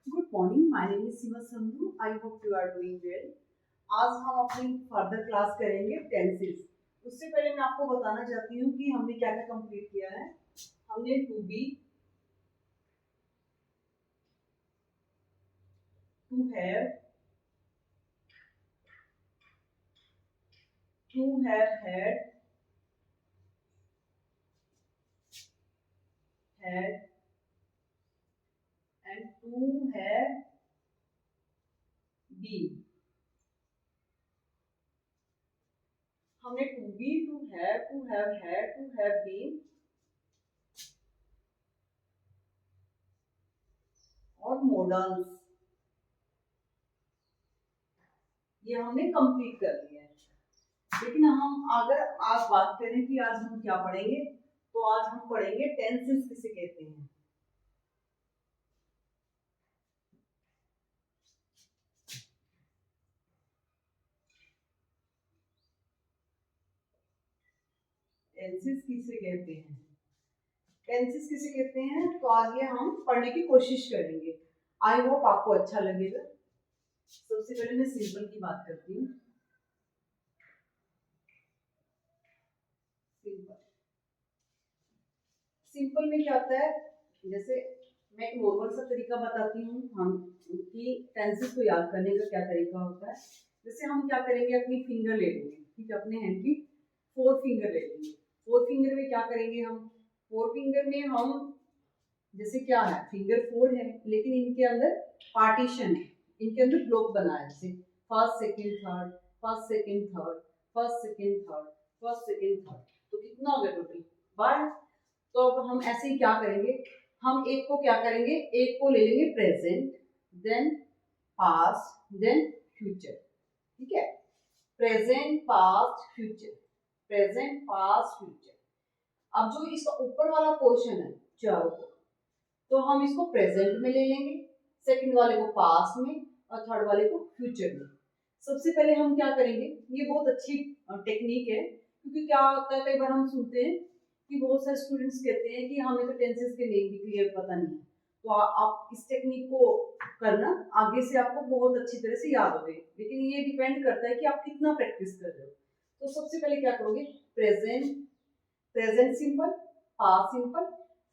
Good morning, my name is Seema Sandhu. I hope you are doing well. आज हम अपनी further class करेंगे tenses. उससे पहले मैं आपको बताना चाहती हूँ कि हमने क्या क्या कंप्लीट किया है। हमने to be, to have, to have had, had and to have been. हमने to be, to have had, to have been और मॉडल्स, ये हमने कंप्लीट कर लिया है। लेकिन हम अगर आज बात करें कि आज हम क्या पढ़ेंगे, तो आज हम पढ़ेंगे टेंसेस किसे कहते हैं। टेंसेस किसे कहते हैं, टेंसेस किसे कहते हैं, तो आज ये हम पढ़ने की कोशिश करेंगे। आई होप आपको अच्छा लगेगा। सबसे पहले मैं सिंपल की बात करती हूँ। सिंपल, सिंपल में क्या होता है, जैसे मैं एक नॉर्मल सा तरीका बताती हूँ हम कि टेंसेस को याद करने का क्या तरीका होता है। जैसे हम क्या करेंगे, अपनी फिंगर ले लेंगे, ठीक है, अपने हैंड की फोर फिंगर ले लेंगे। फोर फिंगर में क्या करेंगे हम, फोर फिंगर में हम जैसे क्या है, फिंगर फोर है लेकिन इनके अंदर पार्टीशन है, इनके अंदर ब्लॉक बना है। जैसे first second third, first second third, first second third, first second third, तो कितना हो गया टोटल 12। तो अब हम ऐसे ही क्या करेंगे, हम एक को क्या करेंगे, एक को ले लेंगे present, then past, then future. ठीक है, present past future, present past future. अब जो इसका ऊपर वाला पोर्शन है चारों को, तो हम इसको प्रेजेंट में ले लेंगे, सेकंड वाले को पास्ट में और थर्ड वाले को फ्यूचर में। सबसे पहले हम क्या करेंगे, ये बहुत अच्छी टेक्निक है, क्योंकि क्या होता है कई बार हम सुनते हैं कि बहुत सारे स्टूडेंट्स कहते हैं कि हमें तो टेंसेस के नेम भी क्लियर पता नहीं है। तो आप इस टेक्निक को करना, आगे से आपको बहुत अच्छी तरह से याद हो गई। लेकिन ये डिपेंड करता है कि आप कितना प्रैक्टिस कर रहे हो। तो सबसे पहले क्या करोगे, present, present simple, past simple,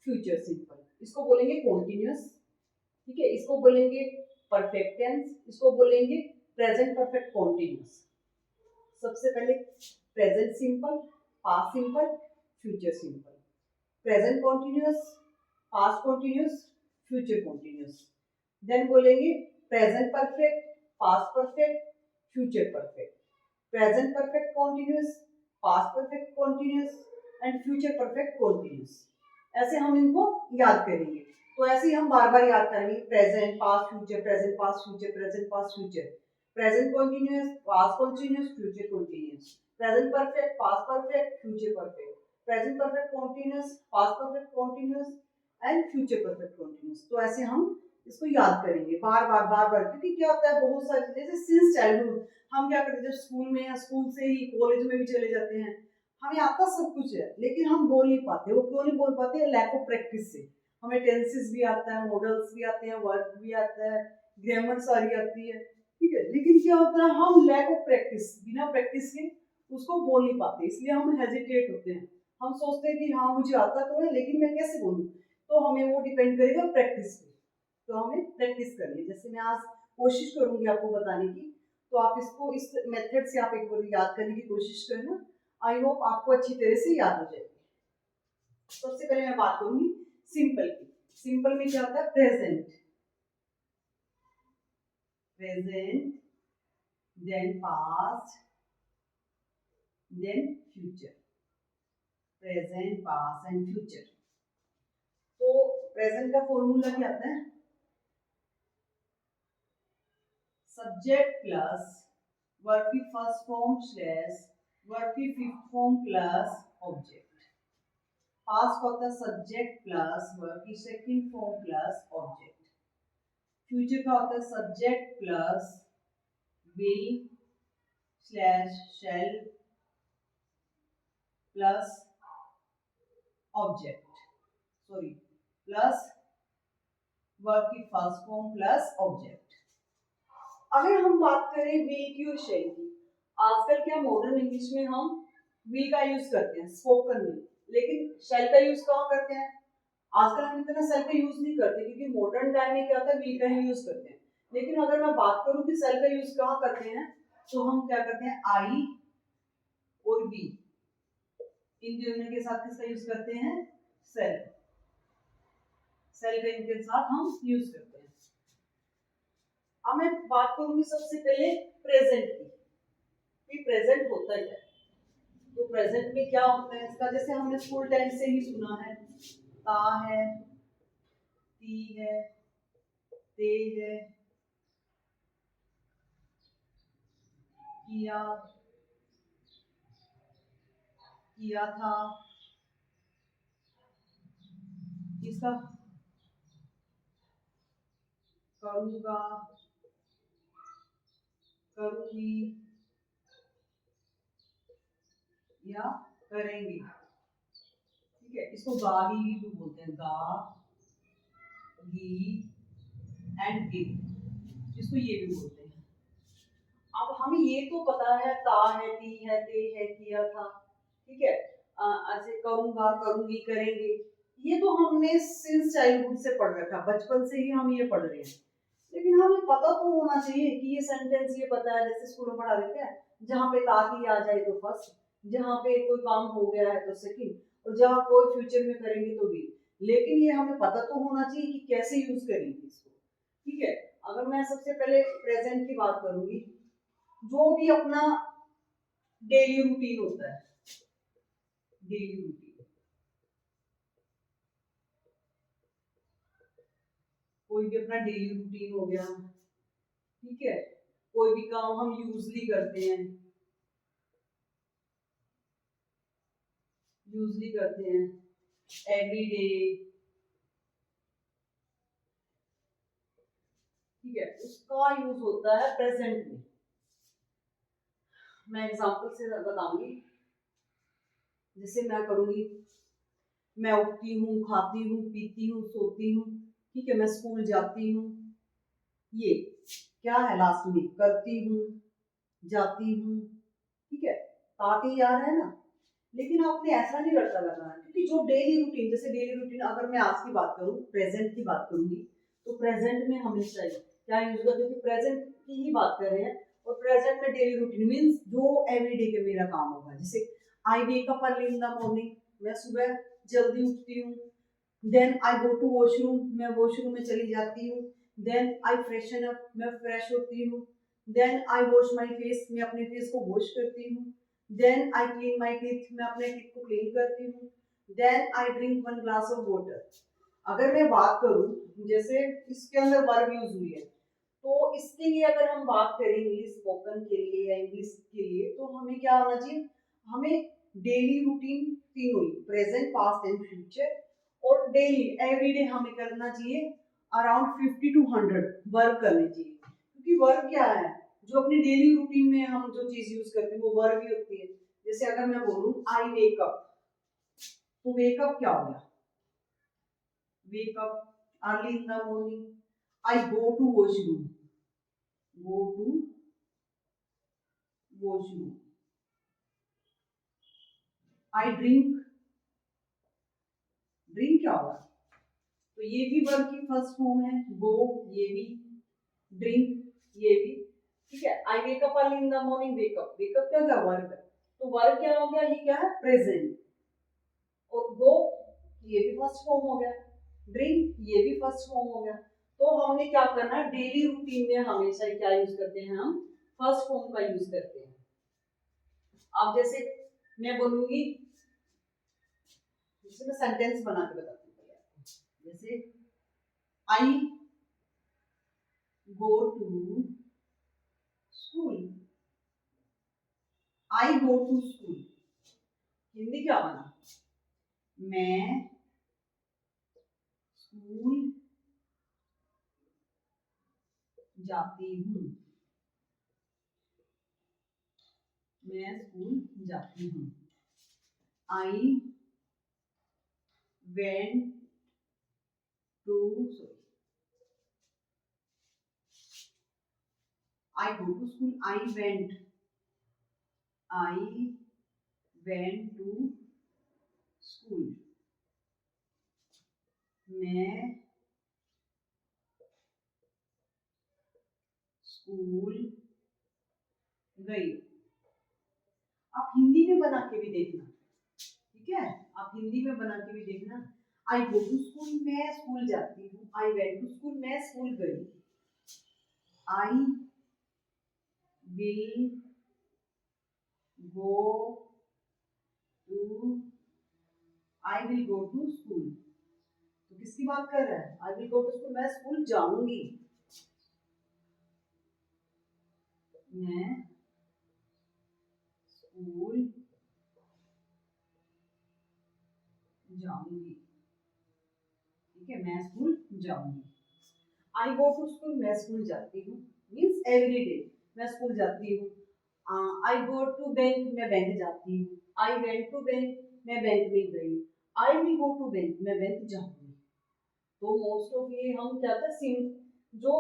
future simple, इसको बोलेंगे कॉन्टिन्यूअस। ठीक है, इसको बोलेंगे परफेक्ट टेंस, इसको बोलेंगे प्रेजेंट परफेक्ट कॉन्टिन्यूअस। सबसे पहले present simple, past simple, future simple, present continuous, past continuous, future continuous. Then बोलेंगे present perfect, past perfect, future perfect, present perfect continuous, past perfect continuous and future perfect continuous. ऐसे हम इनको याद करेंगे। तो ऐसे ही हम बार बार याद करेंगे, present past future, present past future, present past future, present continuous, past continuous, future continuous, present perfect, past perfect, future perfect, present perfect continuous, past perfect continuous and future perfect continuous. तो ऐसे हम इसको याद करेंगे बार बार बार बार, क्योंकि क्या होता है बहुत सारी चीजें सिंस चाइल्डहुड हम क्या करते हैं, जब स्कूल में या स्कूल से ही कॉलेज में भी चले जाते हैं, हमें आता सब कुछ है लेकिन हम बोल नहीं पाते। वो क्यों नहीं बोल पाते, लैक ऑफ प्रैक्टिस से। हमें टेंसेस भी आता है, मॉडल्स भी आते हैं, वर्ब भी आता है, ग्रामर सारी आती है, ठीक है, लेकिन क्या होता है, हम लैक ऑफ प्रैक्टिस, बिना प्रैक्टिस के उसको बोल नहीं पाते, इसलिए हम हेजिटेट होते हैं। हम सोचते हैं कि हाँ मुझे आता तो है लेकिन मैं कैसे बोलूँ। तो हमें वो डिपेंड करेगा प्रैक्टिस पे। तो हमें प्रैक्टिस करनी है। जैसे मैं आज कोशिश करूंगी आपको बताने की, तो आप इसको इस मेथड से आप एक बार याद करने की कोशिश करना। आई होप आपको अच्छी तरह से याद हो जाएगी। सबसे पहले मैं बात करूंगी सिंपल की। सिंपल में क्या होता है, present, present, then past, then future, present past and future. तो प्रेजेंट का फॉर्मूला क्या आता है, सब्जेक्ट प्लस वर्ब की फर्स्ट फॉर्म स्लैश वर्ब की fifth form plus object. Past का होता है सब्जेक्ट प्लस वर्ब की second form plus object. Future का होता है subject plus will slash shall plus object, sorry, plus verb की फर्स्ट फॉर्म प्लस ऑब्जेक्ट। अगर हम बात करें विल की और शैल की, आजकल क्या मॉडर्न इंग्लिश में हम विल का यूज करते हैं स्पोकन में, लेकिन शैल का यूज कहाँ करते हैं? आजकल हम इतना सेल का यूज नहीं करते, क्योंकि मॉडर्न टाइम में क्या होता है, विल का ही यूज करते हैं। लेकिन अगर मैं बात करूं कि सेल का यूज कहाँ करते हैं, तो हम क्या करते हैं, आई और वी, इन दोनों के साथ किसका यूज करते हैं, सेल। सेल का इनके साथ हम यूज करते हैं। अब मैं बात करूंगी सबसे पहले प्रेजेंट की, प्रेजेंट होता क्या है। तो प्रेजेंट में क्या होता है इसका, जैसे हमने स्कूल टाइम से ही सुना है, ता है, ती है, ते है, किया, किया था, इसका करूंगा, करूंगी या करेंगे। ठीक है, इसको गा गी भी बोलते हैं, गा गी एंड गिव, इसको ये भी बोलते हैं। अब हमें ये तो पता है, ता है, ती है, ते है, किया था, ठीक है, ऐसे करूंगा, करूंगी, करेंगे, ये तो हमने सिंस चाइल्डहुड से पढ़ रखा, बचपन से ही हम ये पढ़ रहे हैं। लेकिन हमें पता तो होना चाहिए कि ये सेंटेंस ये पता है, जैसे स्कूल में पढ़ा देते हैं, जहाँ पे ताकि आ जाए तो फर्स्ट, जहाँ पे कोई काम हो गया है तो सेकंड, और जहाँ कोई फ्यूचर में करेंगे तो भी। लेकिन ये हमें पता तो होना चाहिए कि कैसे यूज करेंगे इसको। ठीक है, अगर मैं सबसे पहले प्रेजेंट की बात करूंगी, जो भी अपना डेली रूटीन होता है, डेली रूटीन, कोई भी अपना डेली रूटीन हो गया, ठीक है, कोई भी काम हम यूजली करते हैं, एवरी डे, ठीक है, उसका यूज होता है प्रेजेंट में। मैं एग्जांपल से बताऊंगी, जैसे मैं करूंगी, मैं उठती हूँ, खाती हूँ, पीती हूँ, सोती हूँ, ठीक है, मैं स्कूल जाती हूँ, ये क्या है लास्ट में, करती हूँ, जाती हूँ, ठीक है, ताती याद है ना। लेकिन आपने ऐसा नहीं रट्टा लगाना, क्योंकि जो डेली रूटीन, जैसे डेली रूटीन, अगर मैं आज की बात करूँ, प्रेजेंट की बात करूंगी, तो प्रेजेंट में हमेशा ही क्या यूज करते हैं, प्रेजेंट की ही बात कर रहे हैं, और प्रेजेंट में डेली रूटीन मीन्स जो एवरीडे के मेरा काम होगा। जैसे I wake up early in the morning, मैं सुबह जल्दी उठती हूँ, then I go to washroom, मैं वॉशरूम में चली जाती हूँ, देन आई फ्रेशन अप, मैं फ्रेश होती हूँ, then I wash my face, मैं अपने फेस को वॉश करती हूँ, then I clean my teeth, मैं अपने टीथ को क्लीन करती हूँ, then I drink one glass of water. अगर मैं बात करूँ, जैसे इसके अंदर वर्ब यूज हुई है, तो इसके लिए अगर हम बात करेंगे स्पोकन के लिए या इंग्लिश के लिए, तो हमें क्या होना चाहिए, हमें डेली रूटीन तीनों ही, प्रेजेंट, पास्ट एंड फ्यूचर, और डेली एवरीडे हमें करना चाहिए अराउंड 50 to 100 वर्क करने चाहिए। क्योंकि वर्क क्या है, जो अपनी डेली रूटीन में हम जो चीज यूज करते हैं वो वर्क ही होती है। जैसे अगर मैं बोलूं आई वेकअप, तो वेकअप क्या हो गया, wake up early in the morning, I go to washroom, go to washroom, I drink, drink क्या होगा, तो ये भी वर्ब की फर्स्ट फॉर्म है, गो, ये भी, ड्रिंक, ये भी, ठीक है। I wake up early in the morning, wake up, wake up क्या क्या वर्ब है, तो वर्ब क्या हो गया, ये क्या है, प्रेजेंट, और गो ये भी फर्स्ट फॉर्म हो गया, ड्रिंक ये भी फर्स्ट फॉर्म हो गया। तो हमने क्या करना है, डेली रूटीन में हमेशा क्या यूज करते हैं, हम फर्स्ट फॉर्म का यूज करते हैं। अब जैसे मैं बोलूंगी, जैसे मैं सेंटेंस बना के बताती हूँ, जैसे I go to school, I go to school, Hindi क्या बना, मैं स्कूल जाती हूँ, मैं स्कूल जाती हूँ, I went to, I go to school. I went to school. मैं स्कूल गई। आप हिंदी में बना के भी देखना, ठीक है, आप हिंदी में बना के भी देखना। आई गो टू स्कूल, मैं स्कूल जाती हूँ। आई वेंट टू स्कूल, मैं स्कूल गई। I will go to I will go to school. तो किसकी बात कर रहा है? I will go to school, मैं स्कूल जाऊंगी। मैं स्कूल जाऊंगी, ठीक है, मैं स्कूल जाऊंगी। आई गो टू स्कूल, मैं स्कूल जाती हूँ, मीन्स एवरी डे मैं स्कूल जाती हूँ। आई गो टू बैंक, मैं बैंक जाती हूँ। आई वेंट टू बैंक, मैं बैंक में गई। I will go to bank, मैं बैंक जाऊंगी। तो मोस्ट ऑफ ये हम क्या था जो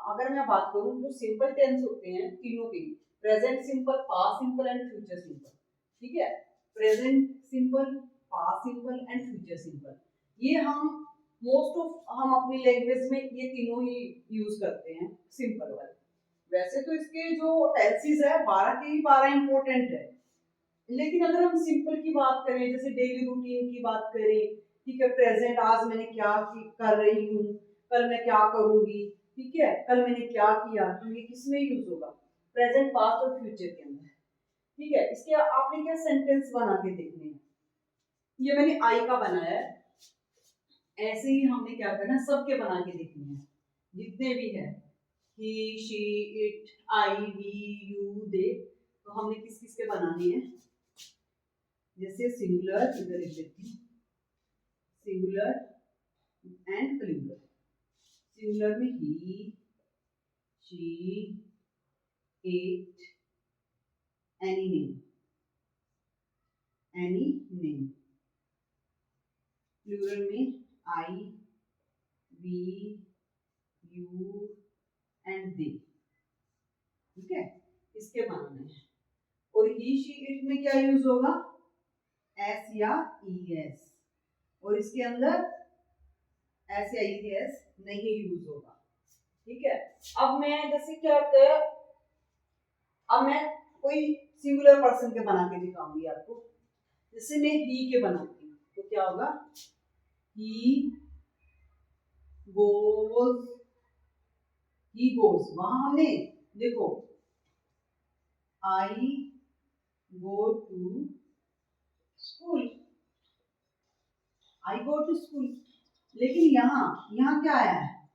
अगर मैं बात करूँ जो सिंपल टेंस होते हैं तीनों के, present simple, past simple and future simple, ठीक है, present simple, past simple and future simple, ये हम मोस्ट ऑफ हम अपनी लैंग्वेज में ये तीनों ही यूज करते हैं सिंपल वाले। वैसे तो इसके जो टेंसेस है 12 के ही 12 इंपॉर्टेंट है, लेकिन अगर हम सिंपल की बात करें, जैसे डेली रूटीन की बात करें, ठीक है, प्रेजेंट आज मैंने क्या कर रही हूँ, कल मैं क्या करूंगी, ठीक है, कल मैंने क्या किया, तो ये किसमें यूज होगा? प्रेजेंट, पास्ट और फ्यूचर के अंदर, ठीक है। इसके आपने क्या सेंटेंस बना के देखने हैं, ये मैंने आई का बनाया है, ऐसे ही हमने क्या करना है सबके बना के देखने हैं जितने भी है, he, she, it, I, we, you, they, तो हमने किस किस के बनाने हैं। जैसे सिंगुलर, इधर लिख देती हूँ, सिंगुलर एंड प्लूरल। सिंगुलर में he, she, it, any name, any name. Plural में I, we, you and they, ठीक है, इसके बनाने हैं। और ही, शी, इट में क्या यूज होगा? एस या ई एस, और इसके अंदर एस या ई एस नहीं यूज होगा, ठीक है। अब मैं जैसे क्या होता है, अब मैं कोई सिंगुलर पर्सन के बना के दिखाऊंगी आपको। जैसे मैं ही के बनाती हूँ तो क्या होगा? ही गोज, ही गोज, वहां हमने देखो I go to school, I go to school, लेकिन यहाँ यहाँ क्या आया है?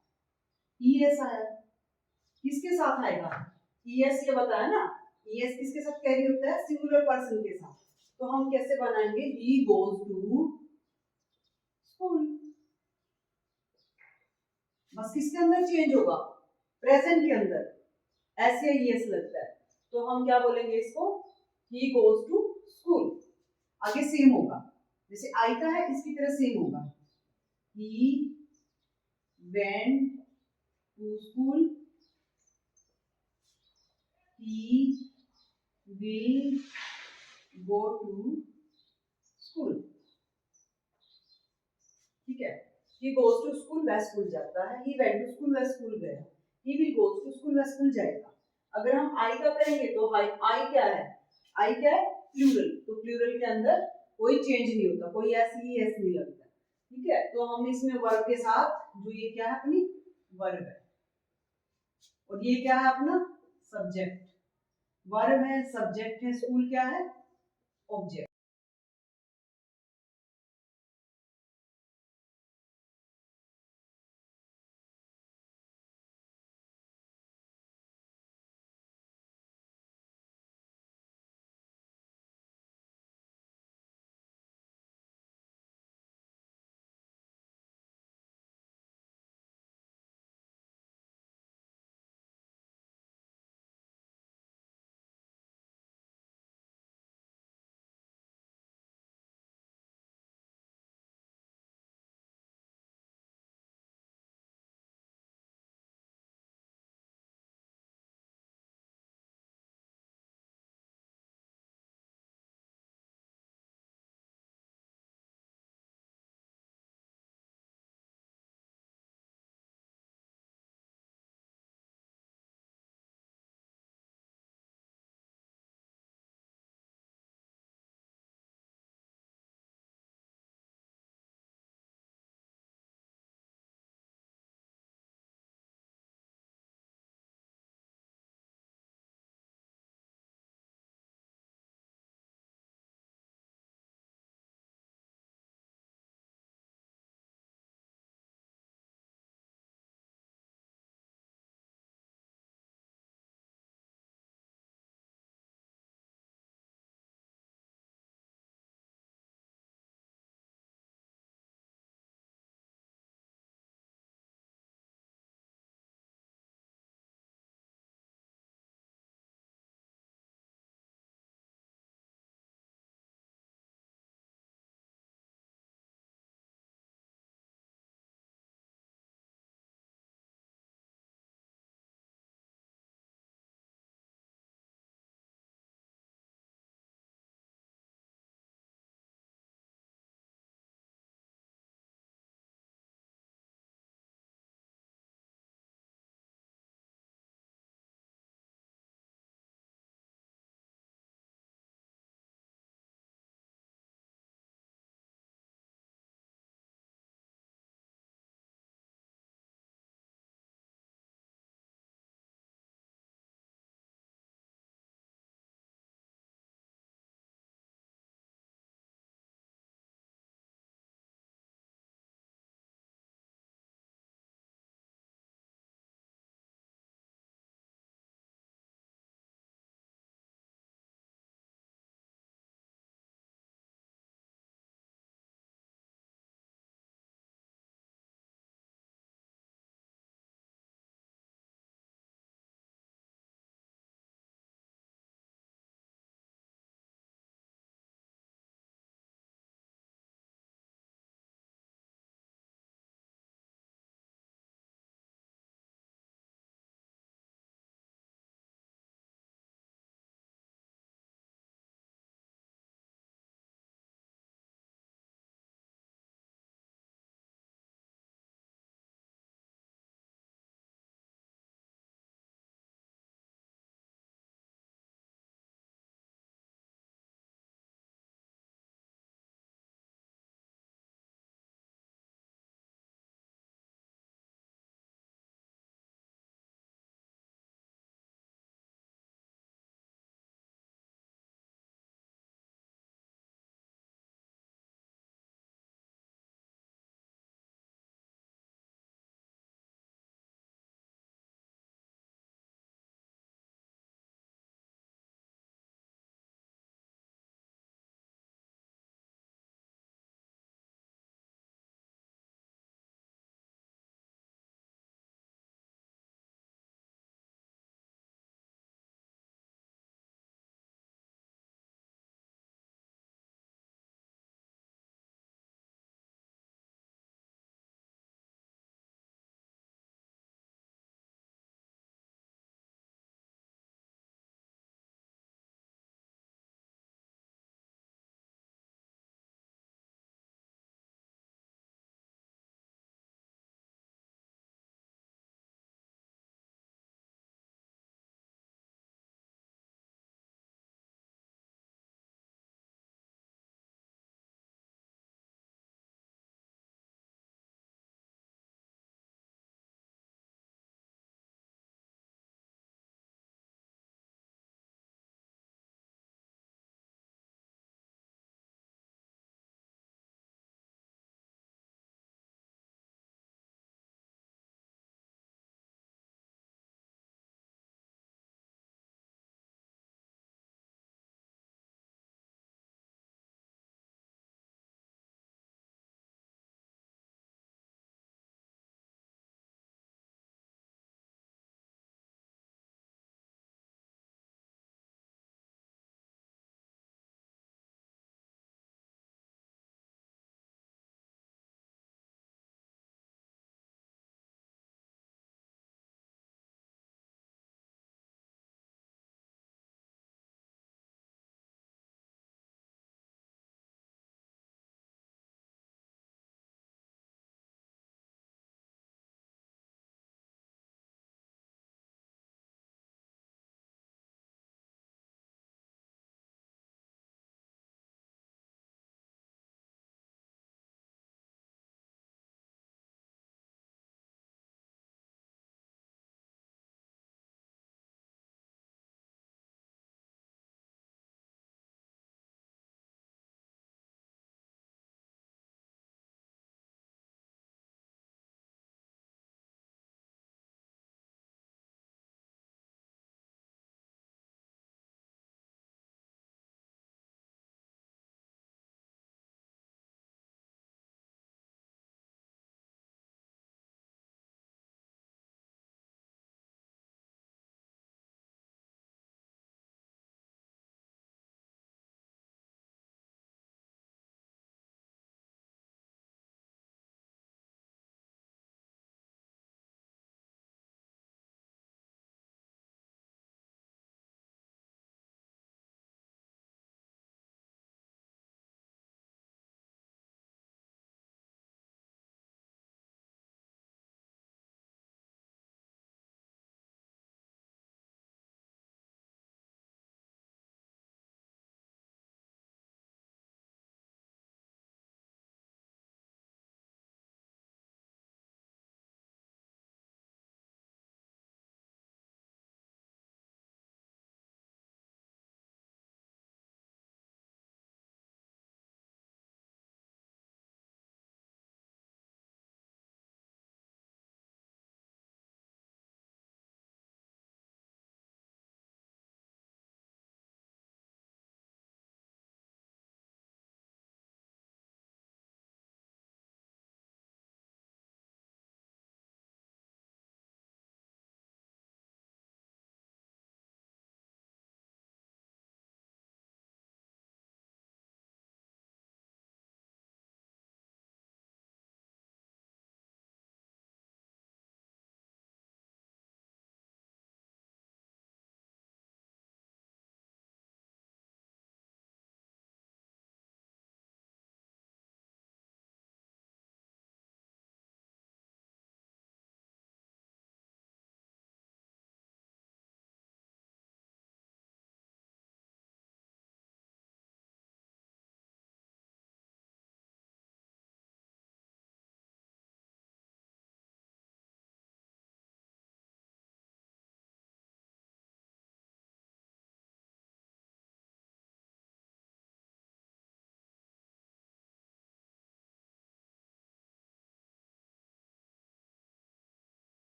ई एस आया। किसके साथ आएगा? ई एस, ये बताया ना, ई एस किसके साथ कैरी होता है? सिंगुलर पर्सन के साथ। तो हम कैसे बनाएंगे? ही गोज टू स्कूल, बस किसके अंदर चेंज होगा? प्रेजेंट के अंदर एस या ई एस लगता है, तो हम क्या बोलेंगे इसको? He goes to school. आगे सेम होगा, जैसे आई का है इसकी तरह सेम होगा, he went to school, he will go to school, ठीक है। he goes to school, वह स्कूल जाता है। he went to school, वह स्कूल गया। he will goes to school, वह स्कूल जाएगा। अगर हम I का करेंगे तो I क्या है? I क्या है? प्लूरल, तो प्लूरल के अंदर कोई चेंज नहीं होता, कोई एस नहीं लगता, ठीक है। तो हम इसमें वर्ब के साथ, जो ये क्या है अपनी वर्ब है, और ये क्या है अपना सब्जेक्ट। वर्ब है, सब्जेक्ट है, स्कूल क्या है? ऑब्जेक्ट।